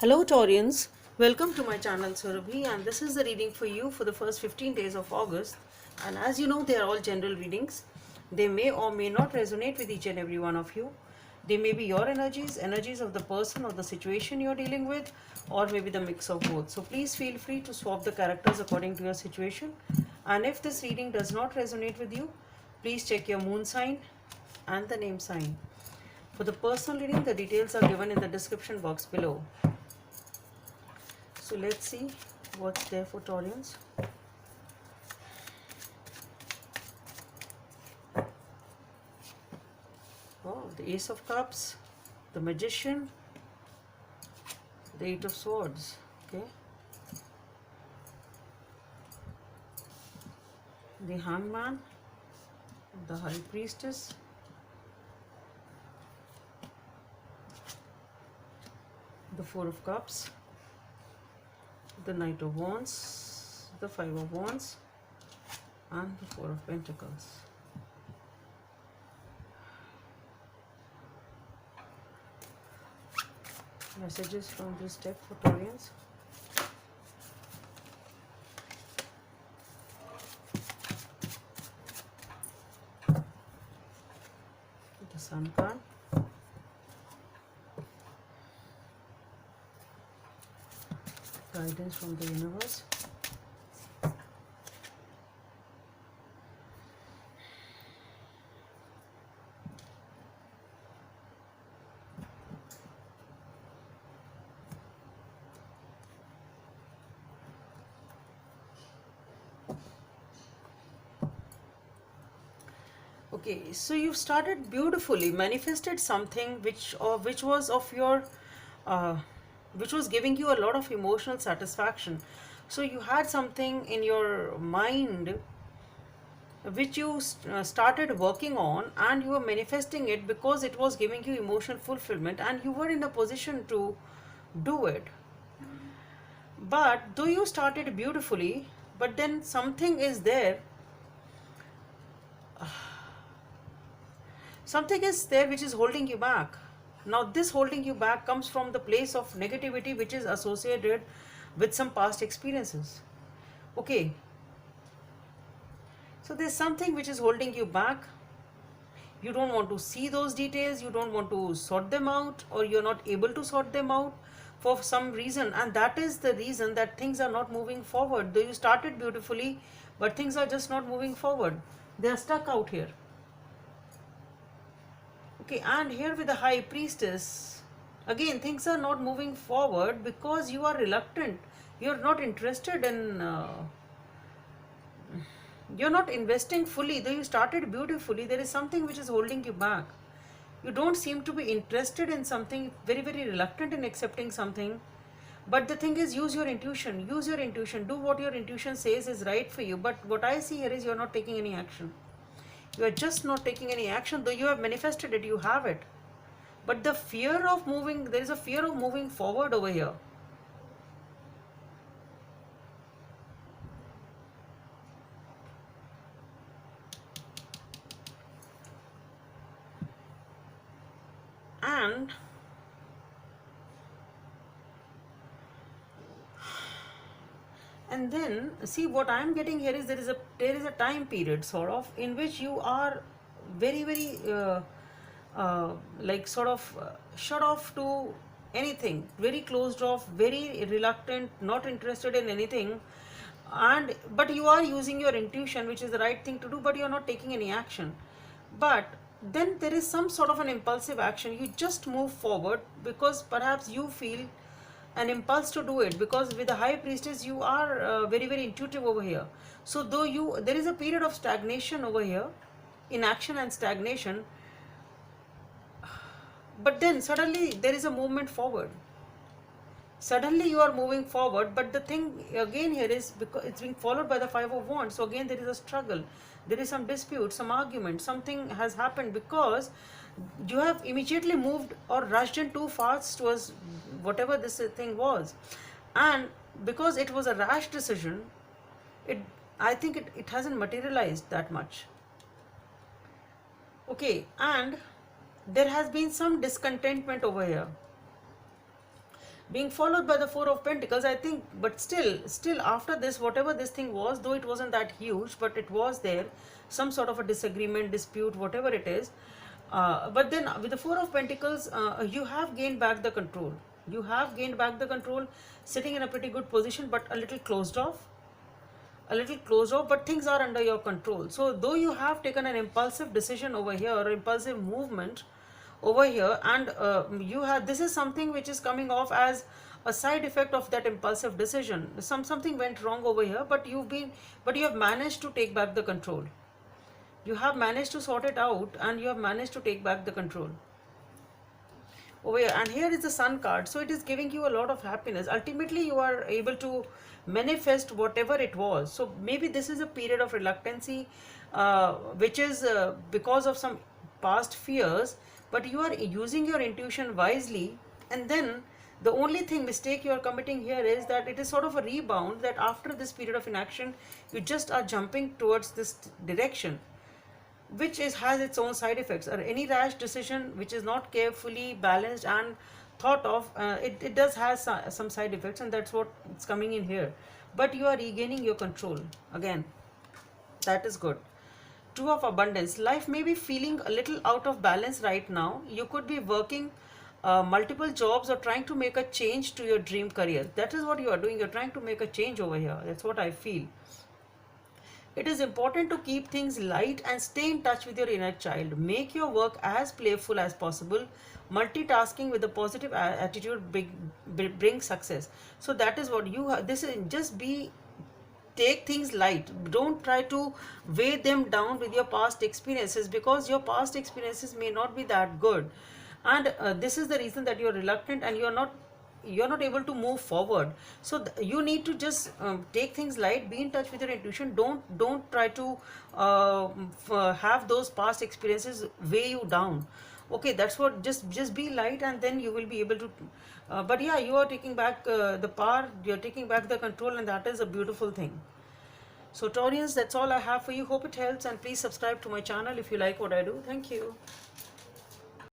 Hello Taurians, welcome to my channel Surabhi, and this is the reading for you for the first 15 days of August. And as you know, they are all general readings. They may or may not resonate with each and every one of you. They may be your energies, energies of the person or the situation you're dealing with, or maybe the mix of both. So please feel free to swap the characters according to your situation. And if this reading does not resonate with you, please check your moon sign and the name sign. For the personal reading, the details are given in the description box below. So let's see what's there for Taurians. Oh, the Ace of Cups, the Magician, the Eight of Swords. Okay. The Hangman, the High Priestess, the Four of Cups, the Knight of Wands, the Five of Wands, and the Four of Pentacles. Messages from this deck for Taurians. The Sun card. Guidance from the universe. Okay, so you've started beautifully, manifested something which was of your uh, which was giving you a lot of emotional satisfaction. So you had something in your mind which you started working on, and you were manifesting it because it was giving you emotional fulfillment and you were in a position to do it. But though you started beautifully, but then something is there, something is there which is holding you back. Now this holding you back comes from the place of negativity which is associated with some past experiences. Okay, so there's something which is holding you back. You don't want to see those details, you don't want to sort them out, or you're not able to sort them out for some reason, and that is the reason that things are not moving forward. Though you started beautifully, but things are just not moving forward. They are stuck out here. Okay, and here with the High Priestess, again things are not moving forward because you are reluctant. You're not interested in you're not investing fully. Though you started beautifully, there is something which is holding you back. You don't seem to be interested in something, very reluctant in accepting something. But the thing is, use your intuition, do what your intuition says is right for you. But what I see here is you're not taking any action. You are just not taking any action. Though you have manifested it, you have it, but the fear of moving, there is a fear of moving forward over here. And then see, what I am getting here is there is a time period sort of in which you are very like sort of shut off to anything, very closed off, very reluctant, not interested in anything. And but you are using your intuition, which is the right thing to do, but you are not taking any action. But then there is some sort of an impulsive action. You just move forward because perhaps you feel an impulse to do it, because with the High Priestess you are very intuitive over here. So though there is a period of stagnation over here, inaction and stagnation, but then suddenly there is a movement forward. Suddenly you are moving forward, but the thing again here is because it's being followed by the Five of Wands. So again there is a struggle, there is some dispute, some argument, something has happened because you have immediately moved or rushed in too fast towards whatever this thing was. And because it was a rash decision, I think it hasn't materialized that much. Okay, and there has been some discontentment over here. being followed by the Four of Pentacles, I think. But still after this, whatever this thing was, though it wasn't that huge, but it was there, some sort of a disagreement, dispute, whatever it is. But then with the Four of Pentacles, you have gained back the control. You have gained back the control, sitting in a pretty good position, but a little closed off. A little closed off, but things are under your control. So though you have taken an impulsive decision over here, or impulsive movement over here, and you have, this is something which is coming off as a side effect of that impulsive decision. Something went wrong over here, but you have managed to take back the control. You have managed to sort it out, and you have managed to take back the control over here. And here is the Sun card, so it is giving you a lot of happiness. Ultimately you are able to manifest whatever it was. So maybe this is a period of reluctancy, which is because of some past fears, but you are using your intuition wisely. And then the only thing mistake you are committing here is that it is sort of a rebound, that after this period of inaction you just are jumping towards this direction, which has its own side effects. Or any rash decision which is not carefully balanced and thought of, it does have some side effects, and that's what it's coming in here. But you are regaining your control again. That is good. Two of Abundance. Life may be feeling a little out of balance right now. You could be working multiple jobs or trying to make a change to your dream career. That is what you are doing. You're trying to make a change over here. That's what I feel. It is important to keep things light and stay in touch with your inner child. Make your work as playful as possible. Multitasking with a positive attitude brings success. So that is what you have. This is just take things light. Don't try to weigh them down with your past experiences, because your past experiences may not be that good. And this is the reason that you are reluctant, and you're not able to move forward. So you need to just take things light, be in touch with your intuition. Don't try to have those past experiences weigh you down. Okay, that's what, just be light, and then you will be able to but yeah, you are taking back the power, you're taking back the control, and that is a beautiful thing. So Taurians, that's all I have for you. Hope it helps, and please subscribe to my channel if you like what I do. Thank you.